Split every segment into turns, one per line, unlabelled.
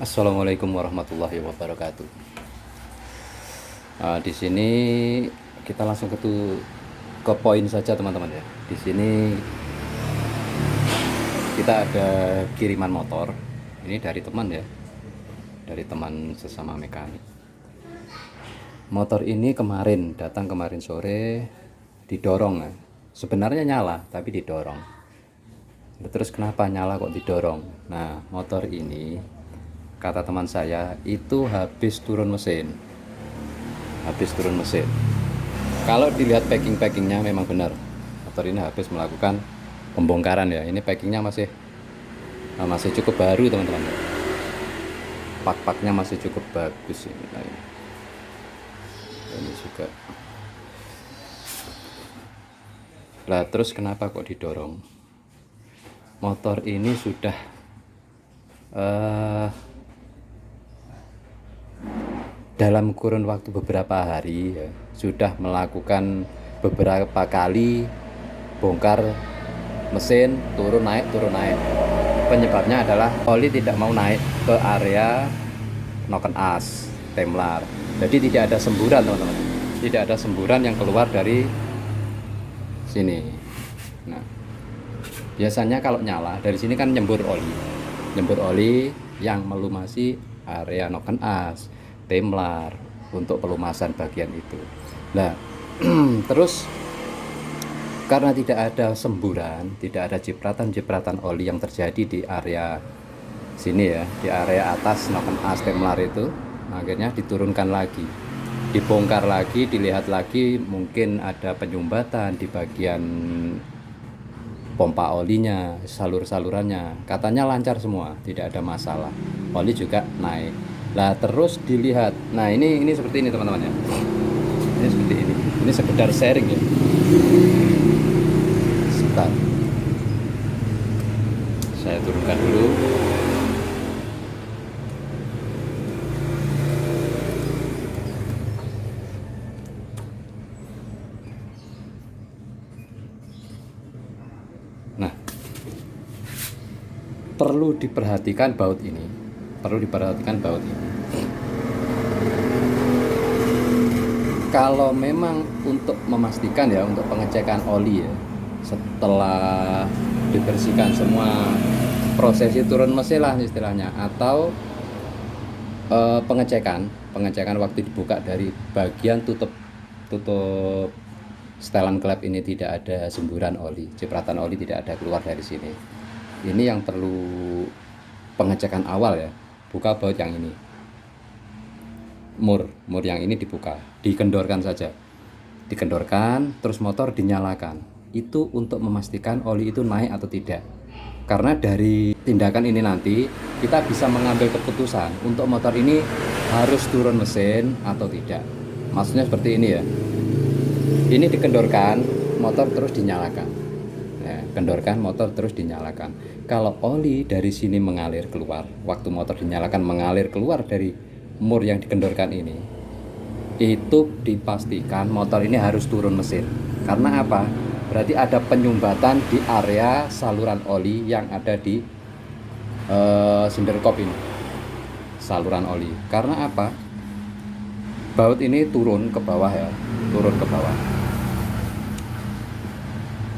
Assalamualaikum warahmatullahi wabarakatuh. Di sini kita langsung ke poin saja teman-teman ya. Di sini kita ada kiriman motor. Ini dari teman ya, dari teman sesama mekanik. Motor ini datang kemarin sore, didorong ya. Sebenarnya nyala tapi didorong. Terus kenapa nyala kok didorong? Nah, motor ini kata teman saya itu habis turun mesin. Kalau dilihat packingnya memang benar, motor ini habis melakukan pembongkaran ya. Ini packingnya masih cukup baru teman-teman. Pak-paknya masih cukup bagus ini. Nah, ini juga. Lah terus kenapa kok didorong? Motor ini sudah dalam kurun waktu beberapa hari ya, sudah melakukan beberapa kali bongkar mesin, turun naik. Penyebabnya adalah oli tidak mau naik ke area noken as temlar. Jadi tidak ada semburan teman-teman, tidak ada semburan yang keluar dari sini. Nah, biasanya kalau nyala dari sini kan nyembur oli yang melumasi area noken as temlar untuk pelumasan bagian itu. Nah, terus karena tidak ada semburan, tidak ada cipratan oli yang terjadi di area sini ya, di area atas noken as temlar itu, akhirnya diturunkan lagi, dibongkar lagi, dilihat lagi, mungkin ada penyumbatan di bagian pompa olinya, salurannya, katanya lancar semua, tidak ada masalah, oli juga naik. Lah terus dilihat, nah ini seperti ini teman-teman ya, ini seperti ini sekedar sharing ya. Sebentar, saya turunkan dulu. Nah, perlu diperhatikan baut ini. Kalau memang untuk memastikan ya, untuk pengecekan oli ya, setelah dibersihkan semua prosesi turun mesin lah istilahnya, atau pengecekan waktu dibuka dari bagian tutup setelan klep ini tidak ada semburan oli, cipratan oli tidak ada keluar dari sini. Ini yang perlu pengecekan awal ya. Buka baut yang ini, mur yang ini dibuka, dikendorkan saja, terus motor dinyalakan. Itu untuk memastikan oli itu naik atau tidak. Karena dari tindakan ini nanti kita bisa mengambil keputusan untuk motor ini harus turun mesin atau tidak. Maksudnya seperti ini ya. Ini dikendorkan, motor terus dinyalakan. Ya, kendorkan, motor terus dinyalakan. Kalau oli dari sini mengalir keluar, waktu motor dinyalakan mengalir keluar dari mur yang dikendorkan ini, itu dipastikan motor ini harus turun mesin. Karena apa? Berarti ada penyumbatan di area saluran oli yang ada di sinder kop ini, saluran oli. Karena apa? Baut ini turun ke bawah ya,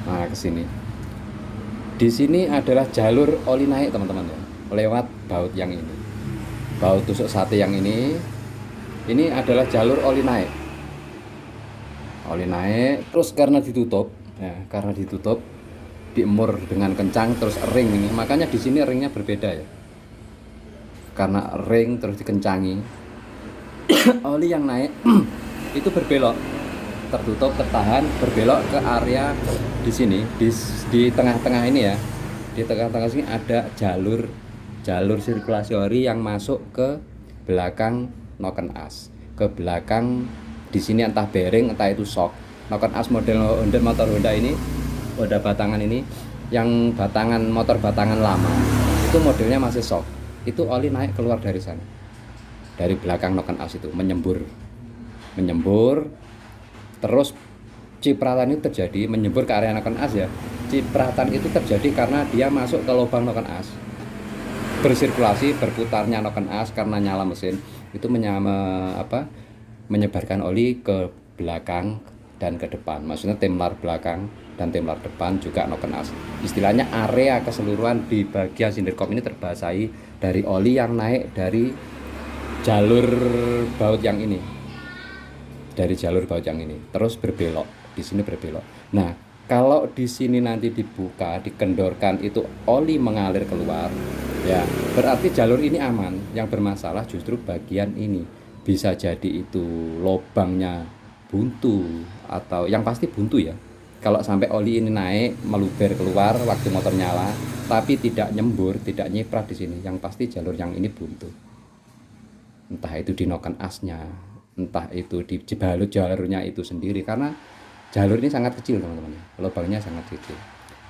nah ke sini. Di sini adalah jalur oli naik teman-teman ya, lewat baut yang ini, baut tusuk sate yang ini adalah jalur oli naik. Terus karena ditutup diemur dengan kencang, terus ring ini, makanya di sini ringnya berbeda ya, karena ring terus dikencangi. Oli yang naik itu berbelok, tertutup, tertahan, berbelok ke area di sini, di tengah-tengah ini ya, di tengah-tengah sini ada jalur sirkulasi oli yang masuk ke belakang noken as, ke belakang di sini, entah bearing entah itu shock. Noken as model motor Honda ini, Honda batangan ini, yang motor batangan lama itu modelnya masih shock. Itu oli naik keluar dari sana, dari belakang noken as itu menyembur, terus cipratan itu terjadi, menyembur ke area noken as ya. Cipratan itu terjadi karena dia masuk ke lubang noken as. bersirkulasi, berputarnya noken as karena nyala mesin itu menyebarkan oli ke belakang dan ke depan. Maksudnya temlar belakang dan temlar depan juga noken as. Istilahnya area keseluruhan di bagian silindir kop ini terbasahi dari oli yang naik dari jalur baut yang ini. Dari jalur baut yang ini terus berbelok, di sini berbelok. Nah, kalau di sini nanti dibuka, dikendorkan, itu oli mengalir keluar, ya berarti jalur ini aman. Yang bermasalah justru bagian ini. Bisa jadi itu lubangnya buntu atau yang pasti buntu ya. Kalau sampai oli ini naik meluber keluar waktu motor nyala, tapi tidak nyembur, tidak nyiprat di sini, yang pasti jalur yang ini buntu. Entah itu di noken asnya, entah itu di balut jalurnya itu sendiri, karena jalur ini sangat kecil teman-teman, lubangnya sangat kecil.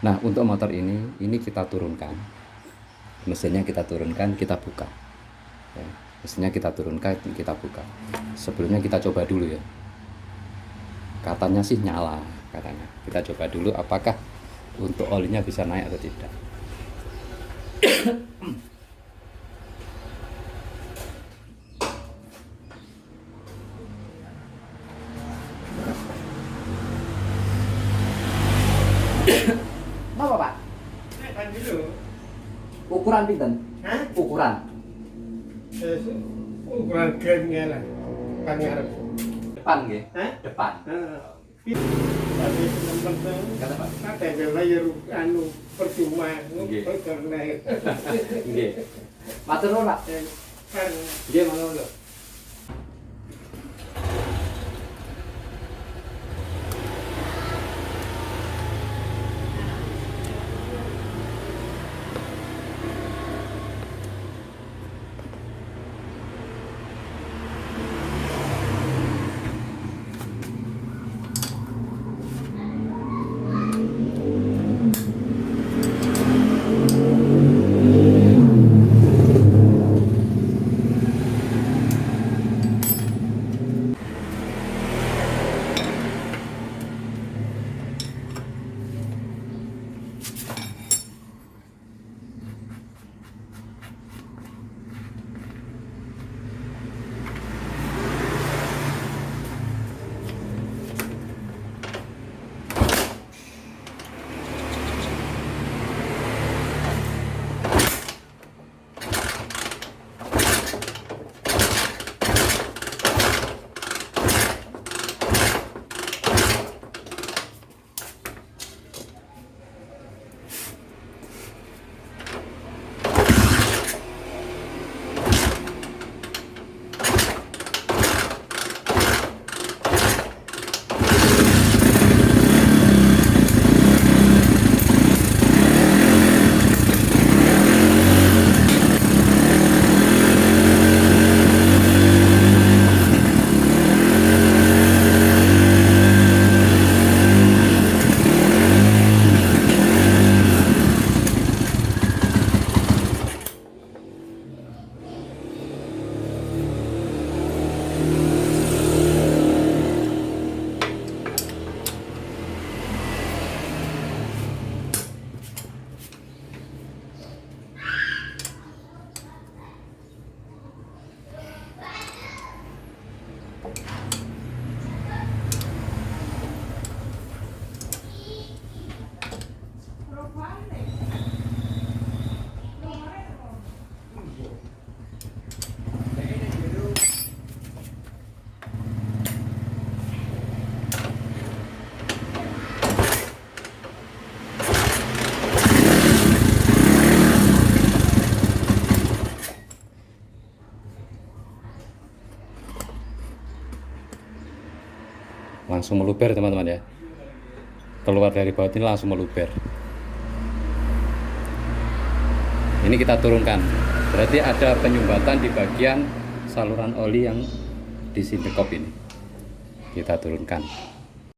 Nah, untuk motor ini kita turunkan, mesinnya kita turunkan, kita buka ya, mesinnya kita turunkan, kita buka. Sebelumnya kita coba dulu ya, katanya sih nyala katanya. Kita coba dulu apakah untuk olinya bisa naik atau tidak. Napa, Pak?
Kan dulu.
Ukuran pinten?
Hah?
Ukuran
Ukuran krimnya lah. Pan ngarep.
depan nggih.
Hah?
Depan.
Tapi teman-teman
Kata Pak.
ada layar anu percuma
Nggih.
karena
Nggih. Matur nuwun, Pak.
kan
Nggih, monggo. Langsung meluber teman-teman ya, keluar dari baut ini langsung meluber. Ini kita turunkan, berarti ada penyumbatan di bagian saluran oli yang di silindir kop ini. Kita turunkan.